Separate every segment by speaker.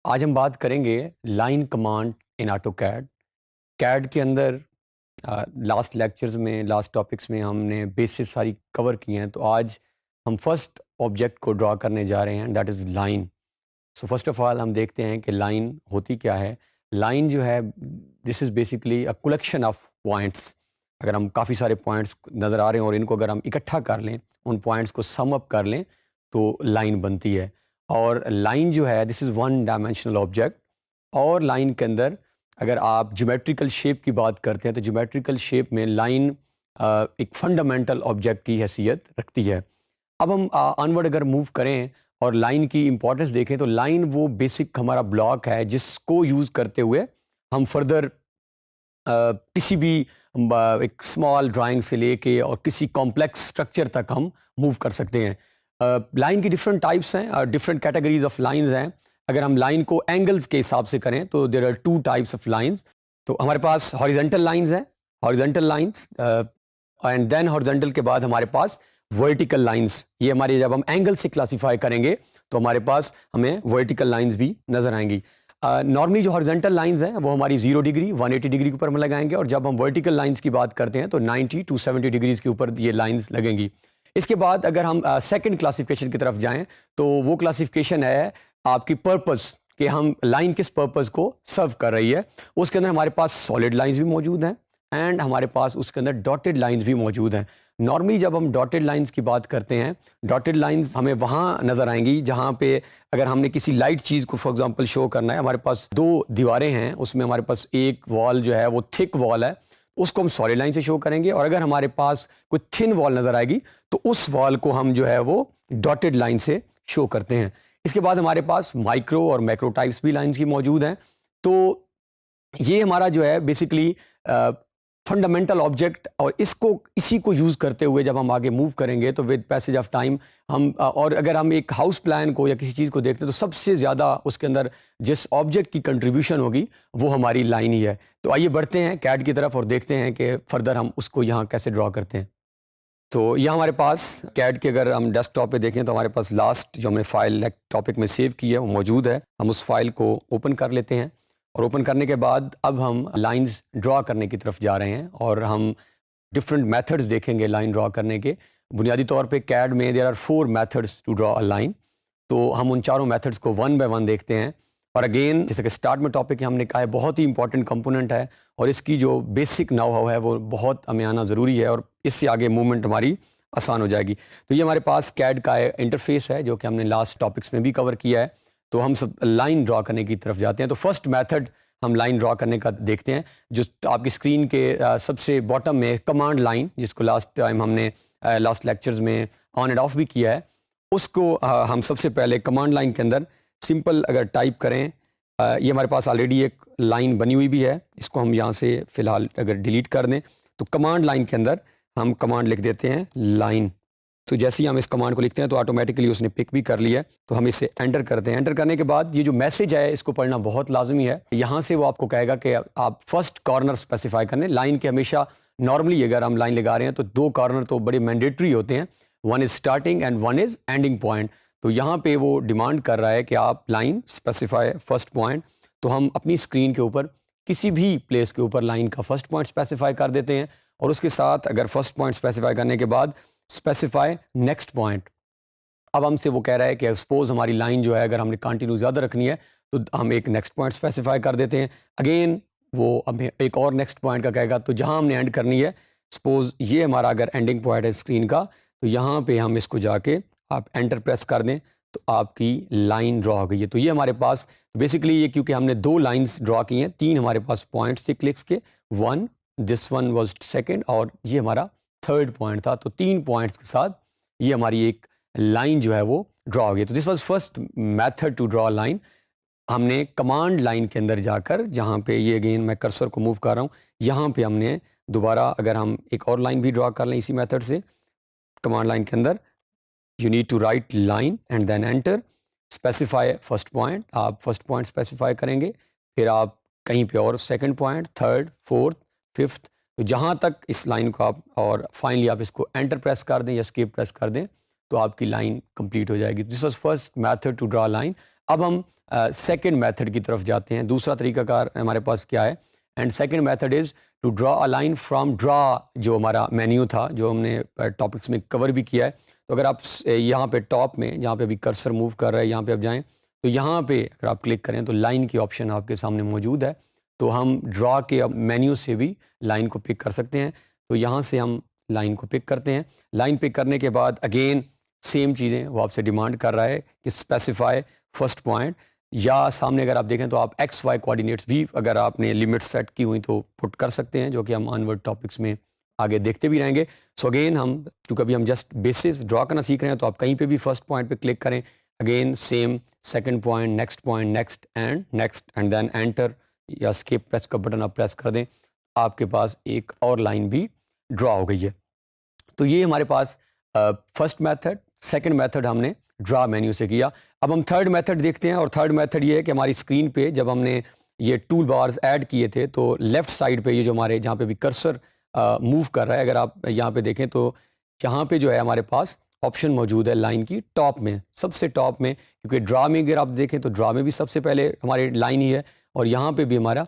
Speaker 1: आज हम बात करेंगे line command in AutoCAD. CAD के अंदर लास्ट लेक्चर्स में, लास्ट टॉपिक्स में हमने बेसिस सारी कवर की हैं। तो आज हम फर्स्ट ऑब्जेक्ट को ड्रा करने जा रहे हैं, that is line. So first of all हम देखते हैं कि लाइन होती क्या है। लाइन जो है, this is basically a collection of points. अगर हम काफ़ी सारे पॉइंट्स नज़र आ रहे हैं और इनको अगर हम इकट्ठा कर लें, उन पॉइंट्स को सम अप कर लें, तो लाइन बनती है। और लाइन जो है, this is one dimensional object. और लाइन के अंदर अगर आप ज्योमेट्रिकल शेप की बात करते हैं, तो ज्योमेट्रिकल शेप में लाइन एक फंडामेंटल ऑब्जेक्ट की हैसियत रखती है। अब हम अनवर्ड अगर मूव करें और लाइन की इंपॉर्टेंस देखें, तो लाइन वो बेसिक हमारा ब्लॉक है जिसको यूज़ करते हुए हम फर्दर किसी भी एक स्मॉल ड्राइंग से लेके और किसी कॉम्प्लेक्स स्ट्रक्चर तक हम मूव कर सकते हैं। लाइन की डिफरेंट टाइप्स हैं, डिफरेंट कैटेगरीज ऑफ लाइंस हैं। अगर हम लाइन को एंगल्स के हिसाब से करें तो there are two types of lines. तो हमारे पास हॉरिजॉन्टल लाइंस हैं, horizontal lines, and then horizontal के बाद हमारे पास वर्टिकल लाइंस। ये हमारी जब हम एंगल से क्लासीफाई करेंगे तो हमारे पास हमें वर्टिकल लाइंस भी नजर आएंगी। नॉर्मली जो हॉरिजॉन्टल लाइंस हैं वो हमारी 0 डिग्री 180 डिग्री के ऊपर हम लगाएंगे, और जब हम वर्टिकल लाइंस की बात करते हैं तो 90 टू 70 डिग्रीज के ऊपर ये लाइंस लगेंगी। इसके बाद अगर हम सेकंड क्लासिफिकेशन की तरफ जाएं, तो वो क्लासिफिकेशन है आपकी पर्पस, कि हम लाइन किस पर्पस को सर्व कर रही है। उसके अंदर हमारे पास सॉलिड लाइंस भी मौजूद हैं एंड हमारे पास उसके अंदर डॉटेड लाइंस भी मौजूद हैं। नॉर्मली जब हम डॉटेड लाइंस की बात करते हैं, डॉटेड लाइंस हमें वहाँ नज़र आएंगी जहाँ पे अगर हमने किसी लाइट चीज़ को फॉर एग्जांपल शो करना है, हमारे पास दो दीवारें हैं, उसमें हमारे पास एक वॉल जो है वो थिक वॉल है, उसको हम सॉलिड लाइन से शो करेंगे। और अगर हमारे पास कोई थिन वॉल नज़र आएगी तो उस वॉल को हम जो है वो डॉटेड लाइन से शो करते हैं। इसके बाद हमारे पास माइक्रो और मैक्रो टाइप्स भी लाइंस की मौजूद हैं। तो ये हमारा जो है बेसिकली फंडामेंटल ऑब्जेक्ट, और इसी को यूज़ करते हुए जब हम आगे मूव करेंगे तो विद पैसेज ऑफ टाइम हम और अगर हम एक हाउस प्लान को या किसी चीज़ को देखते हैं तो सबसे ज़्यादा उसके अंदर जिस ऑब्जेक्ट की कंट्रीब्यूशन होगी वो हमारी लाइन ही है। तो आइए बढ़ते हैं कैड की तरफ और देखते हैं कि फर्दर हम उसको यहाँ कैसे ड्रॉ करते हैं। तो यहाँ हमारे पास कैड के अगर हम डेस्कटॉप पे देखें तो हमारे पास लास्ट जो हमने फाइल टॉपिक में सेव की है वो मौजूद है। हम उस फाइल को ओपन कर लेते हैं और ओपन करने के बाद अब हम लाइंस ड्रॉ करने की तरफ जा रहे हैं और हम डिफरेंट मेथड्स देखेंगे लाइन ड्रॉ करने के। बुनियादी तौर पे कैड में there are 4 methods to draw a line. तो हम उन चारों मेथड्स को वन बाय वन देखते हैं। और अगेन जैसे कि स्टार्ट में टॉपिक हमने कहा है, बहुत ही इंपॉर्टेंट कंपोनेंट है और इसकी जो बेसिक नाउ हाउ है वो बहुत हमें आना ज़रूरी है और इससे आगे मूवमेंट हमारी आसान हो जाएगी। तो ये हमारे पास कैड का इंटरफेस है जो कि हमने लास्ट टॉपिक्स में भी कवर किया है। तो हम सब लाइन ड्रॉ करने की तरफ जाते हैं। तो फर्स्ट मेथड हम लाइन ड्रॉ करने का देखते हैं, जो आपकी स्क्रीन के सबसे बॉटम में कमांड लाइन, जिसको लास्ट टाइम हमने लास्ट लेक्चर्स में ऑन एंड ऑफ भी किया है, उसको हम सबसे पहले कमांड लाइन के अंदर सिंपल अगर टाइप करें, ये हमारे पास ऑलरेडी एक लाइन बनी हुई भी है, इसको हम यहाँ से फ़िलहाल अगर डिलीट कर दें तो कमांड लाइन के अंदर हम कमांड लिख देते हैं लाइन। तो जैसे ही हम इस कमांड को लिखते हैं तो ऑटोमेटिकली उसने पिक भी कर लिया है। तो हम इसे एंटर करते हैं। एंटर करने के बाद ये जो मैसेज है इसको पढ़ना बहुत लाजमी है। यहाँ से वो आपको कहेगा कि आप फर्स्ट कॉर्नर स्पेसिफाई करने। लाइन के हमेशा नॉर्मली अगर हम लाइन लगा रहे हैं तो 2 कॉर्नर तो बड़े मैंडेटरी होते हैं, one is starting and one is ending point. तो यहाँ पे वो डिमांड कर रहा है कि आप लाइन स्पेसिफाई फर्स्ट पॉइंट। तो हम अपनी स्क्रीन के ऊपर किसी भी प्लेस के ऊपर लाइन का फर्स्ट पॉइंट स्पेसिफाई कर देते हैं और उसके साथ अगर फर्स्ट पॉइंट स्पेसिफाई करने के बाद स्पेसिफाई नेक्स्ट पॉइंट। अब हमसे वो कह रहा है कि सपोज हमारी लाइन जो है अगर हमने कंटिन्यू ज़्यादा रखनी है तो हम एक नेक्स्ट पॉइंट स्पेसिफाई कर देते हैं। अगेन वो हमें एक और नेक्स्ट पॉइंट का कहेगा। तो जहाँ हमने एंड करनी है, सपोज ये हमारा अगर एंडिंग पॉइंट है स्क्रीन का, तो यहाँ पे हम इसको जाके आप एंटर प्रेस कर दें तो आपकी लाइन ड्रॉ हो गई है। तो ये हमारे पास बेसिकली ये, क्योंकि हमने 2 लाइन्स ड्रॉ की हैं, 3 हमारे पास पॉइंट्स थे क्लिक्स के, one this one was second और ये हमारा थर्ड पॉइंट था। तो 3 पॉइंट्स के साथ ये हमारी एक लाइन जो है वो ड्रॉ हो गई। तो this was first method to draw line. हमने कमांड लाइन के अंदर जाकर, जहाँ पे ये अगेन मैं कर्सर को मूव कर रहा हूँ, यहाँ पे हमने दोबारा अगर हम एक और लाइन भी ड्रॉ कर लें इसी मेथड से, कमांड लाइन के अंदर you need to write line and then enter, specify first point. आप फर्स्ट पॉइंट स्पेसिफाई करेंगे, फिर आप कहीं पे और second point, third, fourth, fifth, तो जहाँ तक इस लाइन को आप, और फाइनली आप इसको एंटर प्रेस कर दें या एस्केप प्रेस कर दें तो आपकी लाइन कंप्लीट हो जाएगी। This was first method to draw line. अब हम सेकंड मेथड की तरफ जाते हैं। दूसरा तरीकाकार हमारे पास क्या है, and second method is to draw a line from draw, जो हमारा मेन्यू था जो हमने टॉपिक्स में कवर भी किया है। तो अगर आप यहाँ पे टॉप में जहाँ पे अभी कर्सर मूव कर रहा है यहाँ पे आप जाएँ, तो यहाँ पे अगर आप क्लिक करें तो लाइन की ऑप्शन आपके सामने मौजूद है। तो हम ड्रा के अब मेन्यू से भी लाइन को पिक कर सकते हैं। तो यहाँ से हम लाइन को पिक करते हैं। लाइन पिक करने के बाद अगेन सेम चीज़ें वो आपसे डिमांड कर रहा है कि स्पेसिफाई फर्स्ट पॉइंट, या सामने अगर आप देखें तो आप एक्स वाई कोऑर्डिनेट्स भी अगर आपने लिमिट सेट की हुई तो पुट कर सकते हैं, जो कि हम ऑनवर्ड टॉपिक्स में आगे देखते भी रहेंगे। सो अगेन हम, क्योंकि अभी हम जस्ट बेसिस ड्रा करना सीख रहे हैं, तो आप कहीं पे भी फर्स्ट पॉइंट पे क्लिक करें, again same second point, next and then enter या स्किप प्रेस का बटन आप प्रेस कर दें, आपके पास एक और लाइन भी ड्रा हो गई है। तो ये हमारे पास फर्स्ट मेथड, सेकंड मेथड हमने ड्रा मेन्यू से किया। अब हम थर्ड मेथड देखते हैं, और थर्ड मेथड ये है कि हमारी स्क्रीन पे जब हमने ये टूल बार्स ऐड किए थे तो लेफ़्ट साइड पे ये जो हमारे जहाँ पे भी कर्सर मूव कर रहा है, अगर आप यहाँ पे देखें तो यहाँ पे जो है हमारे पास ऑप्शन मौजूद है लाइन की टॉप में, सबसे टॉप में, क्योंकि ड्रा में अगर आप देखें तो ड्रा में भी सबसे पहले हमारी लाइन ही है, और यहाँ पे भी हमारा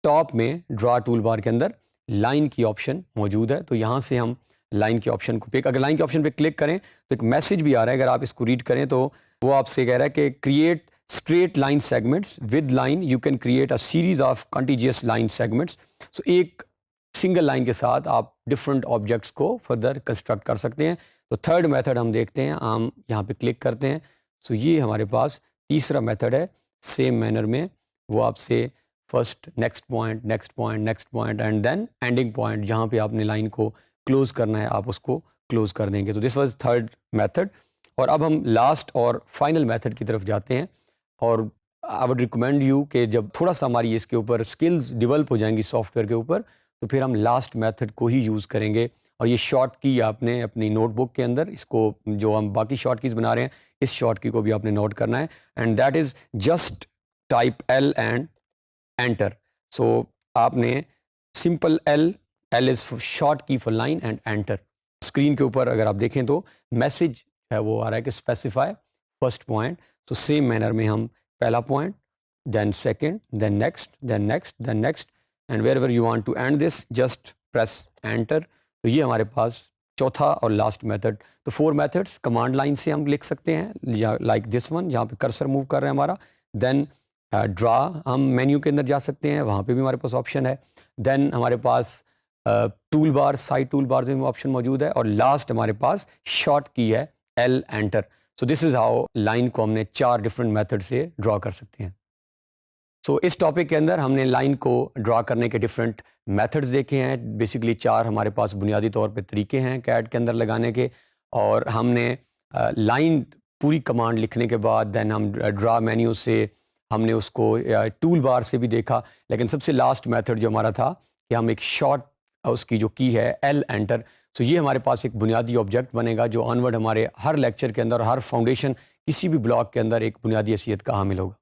Speaker 1: टॉप में ड्रा टूल बार के अंदर लाइन की ऑप्शन मौजूद है। तो यहाँ से हम लाइन के ऑप्शन को पिक, अगर लाइन के ऑप्शन पे क्लिक करें तो एक मैसेज भी आ रहा है, अगर आप इसको रीड करें तो वो आपसे कह रहा है कि create straight line segments with line, you can create a series of contiguous line segments. So एक सिंगल लाइन के साथ आप डिफरेंट ऑब्जेक्ट्स को फर्दर कंस्ट्रक्ट कर सकते हैं। तो थर्ड मेथड हम देखते हैं, हम यहाँ पे क्लिक करते हैं। सो ये हमारे पास तीसरा मेथड है। सेम मैनर में वो आपसे first next point and then ending point, जहाँ पे आपने लाइन को क्लोज करना है आप उसको क्लोज कर देंगे। तो दिस वाज थर्ड मेथड। और अब हम लास्ट और फाइनल मेथड की तरफ जाते हैं, और आई वुड रिकमेंड यू कि जब थोड़ा सा हमारी इसके ऊपर स्किल्स डेवलप हो जाएंगी सॉफ्टवेयर के ऊपर, तो फिर हम लास्ट मेथड को ही यूज़ करेंगे। और ये शॉर्ट की आपने अपनी नोटबुक के अंदर इसको, जो हम बाकी शॉर्ट कीज़ बना रहे हैं, इस शॉर्ट की को भी आपने नोट करना है, and that is just type L and enter. So आपने simple L is short key for line and enter. Screen के ऊपर अगर आप देखें तो मैसेज है वो आ रहा है कि specify first point. So same manner में हम पहला point, then second, then next, and wherever you want to end this just press enter. तो ये हमारे पास चौथा और लास्ट मेथड। तो 4 मेथड्स कमांड लाइन से हम लिख सकते हैं, या लाइक दिस वन जहाँ पे कर्सर मूव कर रहे हैं हमारा। देन ड्रा, हम मेन्यू के अंदर जा सकते हैं, वहाँ पे भी हमारे पास ऑप्शन है। देन हमारे पास tool bar, side tool bar में ऑप्शन मौजूद है, और लास्ट हमारे पास शॉर्ट की है L enter. So this is how line को हमने 4 डिफरेंट मेथड से ड्रा कर सकते हैं। सो इस टॉपिक के अंदर हमने लाइन को ड्रा करने के डिफरेंट मेथड्स देखे हैं। बेसिकली 4 हमारे पास बुनियादी तौर पे तरीके हैं कैड के अंदर लगाने के, और हमने लाइन पूरी कमांड लिखने के बाद देन हम ड्रा मेन्यू से हमने उसको टूल बार से भी देखा, लेकिन सबसे लास्ट मेथड जो हमारा था कि हम एक शॉर्ट, उसकी जो की है एल एंटर। सो ये हमारे पास एक बुनियादी ऑब्जेक्ट बनेगा जो ऑनवर्ड हमारे हर लेक्चर के अंदर, हर फाउंडेशन किसी भी ब्लॉक के अंदर एक बुनियादी हैसियत का हामिल होगा।